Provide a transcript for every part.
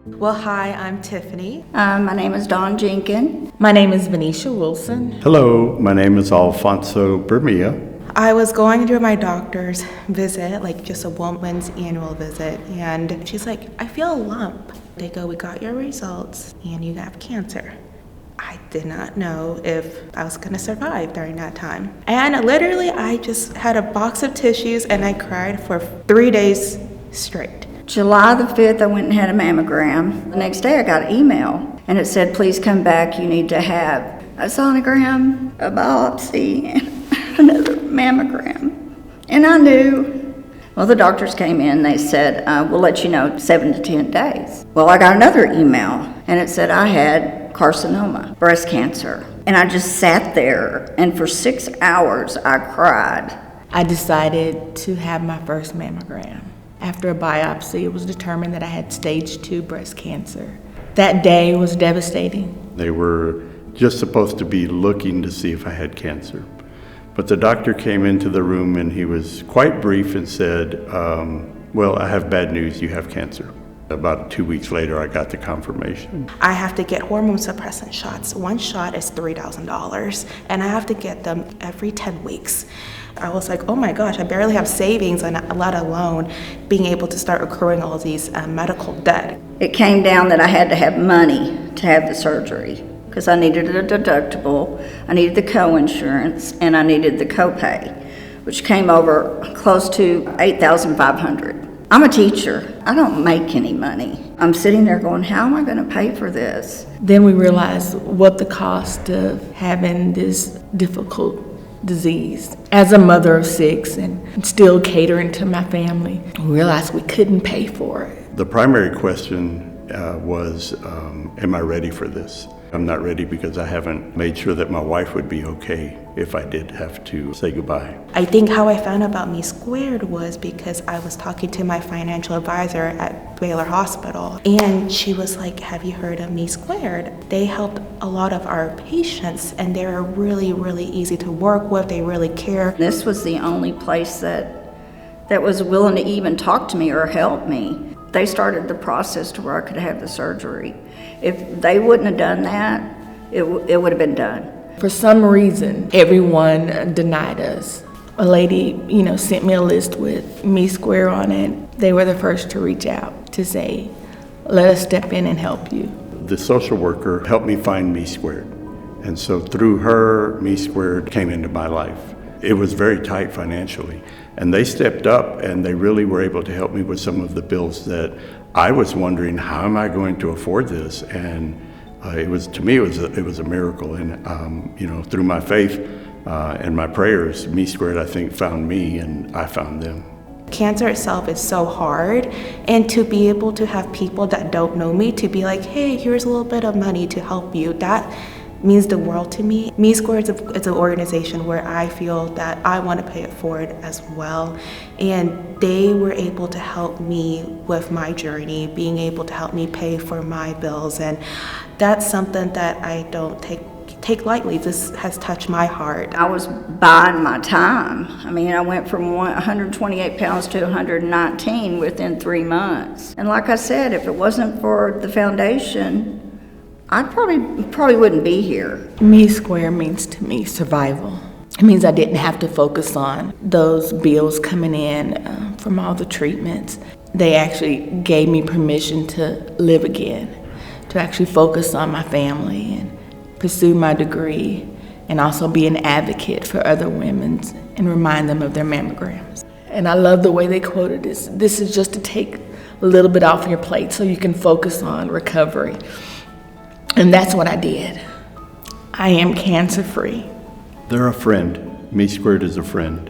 Well, hi, I'm Tiffany. My name is Dawn Jenkins. My name is Venetia Wilson. Hello, my name is Alfonso Bermia. I was going through my doctor's visit, like just a woman's annual visit, and she's like, I feel a lump. They go, we got your results and you have cancer. I did not know if I was gonna survive during that time. And literally, I just had a box of tissues and I cried for 3 days straight. July the 5th, I went and had a mammogram. The next day I got an email and it said, please come back, you need to have a sonogram, a biopsy, and another mammogram. And I knew. Well, the doctors came in, they said, we'll let you know 7 to 10 days. Well, I got another email and it said I had carcinoma, breast cancer. And I just sat there and for 6 hours I cried. I decided to have my first mammogram. After a biopsy, it was determined that I had stage 2 breast cancer. That day was devastating. They were just supposed to be looking to see if I had cancer. But the doctor came into the room and he was quite brief and said, well, I have bad news, you have cancer. About 2 weeks later, I got the confirmation. I have to get hormone suppressant shots. One shot is $3,000, and I have to get them every 10 weeks. I was like, oh my gosh, I barely have savings, and let alone being able to start accruing all these medical debt. It came down that I had to have money to have the surgery because I needed a deductible, I needed the co-insurance, and I needed the copay, which came over close to $8,500. I'm a teacher. I don't make any money. I'm sitting there going, how am I going to pay for this? Then we realized what the cost of having this difficult disease. As a mother of 6 and still catering to my family, we realized we couldn't pay for it. The primary question was, am I ready for this? I'm not ready because I haven't made sure that my wife would be okay if I did have to say goodbye. I think how I found out about Me Squared was because I was talking to my financial advisor at Baylor Hospital, and she was like, have you heard of Me Squared? They helped a lot of our patients, and they're really, really easy to work with. They really care. This was the only place that was willing to even talk to me or help me. They started the process to where I could have the surgery. If they wouldn't have done that, it would have been done. For some reason, everyone denied us. A lady, sent me a list with Me Square on it. They were the first to reach out to say, let us step in and help you. The social worker helped me find Me Squared. And so through her, Me Squared came into my life. It was very tight financially. And they stepped up and they really were able to help me with some of the bills that I was wondering, how am I going to afford this? And it was a miracle. And through my faith and my prayers, Me Squared, I think, found me and I found them. Cancer itself is so hard, and to be able to have people that don't know me to be like, hey, here's a little bit of money to help you, that means the world to me. Me Squared is an organization where I feel that I want to pay it forward as well, and they were able to help me with my journey, being able to help me pay for my bills, and that's something that I don't take lightly. This has touched my heart. I was biding my time. I mean, I went from 128 pounds to 119 within 3 months. And like I said, if it wasn't for the foundation, I probably wouldn't be here. Me Square means to me survival. It means I didn't have to focus on those bills coming in from all the treatments. They actually gave me permission to live again, to actually focus on my family and pursue my degree, and also be an advocate for other women and remind them of their mammograms. And I love the way they quoted this. This is just to take a little bit off your plate so you can focus on recovery. And that's what I did. I am cancer-free. They're a friend. Me Squared is a friend.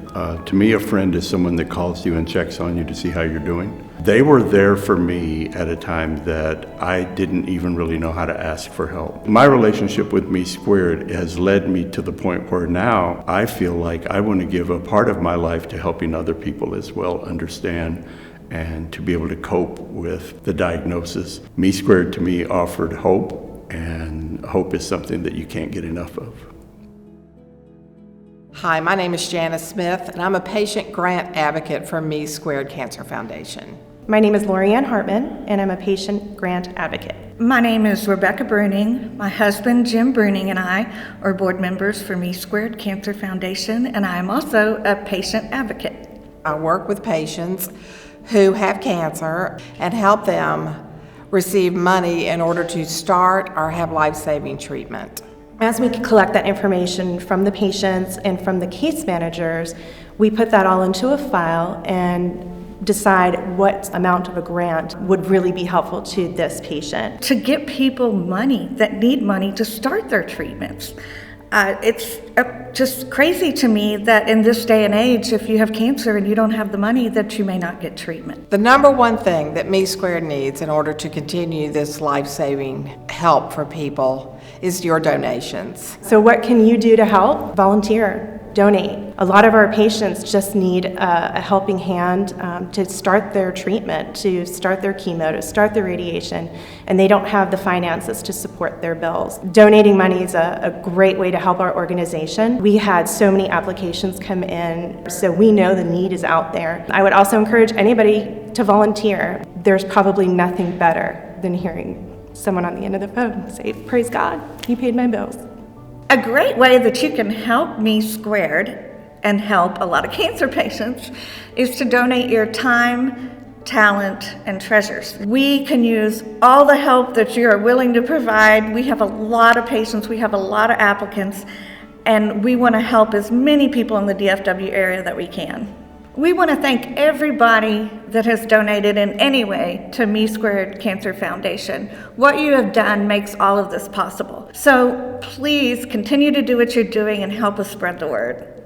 To me, a friend is someone that calls you and checks on you to see how you're doing. They were there for me at a time that I didn't even really know how to ask for help. My relationship with Me Squared has led me to the point where now I feel like I want to give a part of my life to helping other people as well understand and to be able to cope with the diagnosis. Me Squared to me offered hope, and hope is something that you can't get enough of. Hi, my name is Janice Smith, and I'm a patient grant advocate for Me Squared Cancer Foundation. My name is Lorianne Hartman, and I'm a patient grant advocate. My name is Rebecca Bruning. My husband, Jim Bruning, and I are board members for Me Squared Cancer Foundation, and I am also a patient advocate. I work with patients who have cancer and help them receive money in order to start or have life-saving treatment. As we collect that information from the patients and from the case managers, we put that all into a file and decide what amount of a grant would really be helpful to this patient. To get people money that need money to start their treatments. It's just crazy to me that in this day and age, if you have cancer and you don't have the money, that you may not get treatment. The number one thing that Me Squared needs in order to continue this life-saving help for people is your donations. So what can you do to help? Volunteer. Donate. A lot of our patients just need a helping hand to start their treatment, to start their chemo, to start their radiation, and they don't have the finances to support their bills. Donating money is a great way to help our organization. We had so many applications come in, so we know the need is out there. I would also encourage anybody to volunteer. There's probably nothing better than hearing someone on the end of the phone say, "Praise God, He paid my bills." A great way that you can help Me Squared and help a lot of cancer patients is to donate your time, talent, and treasures. We can use all the help that you are willing to provide. We have a lot of patients, we have a lot of applicants, and we want to help as many people in the DFW area that we can. We want to thank everybody that has donated in any way to Me Squared Cancer Foundation. What you have done makes all of this possible. So please continue to do what you're doing and help us spread the word.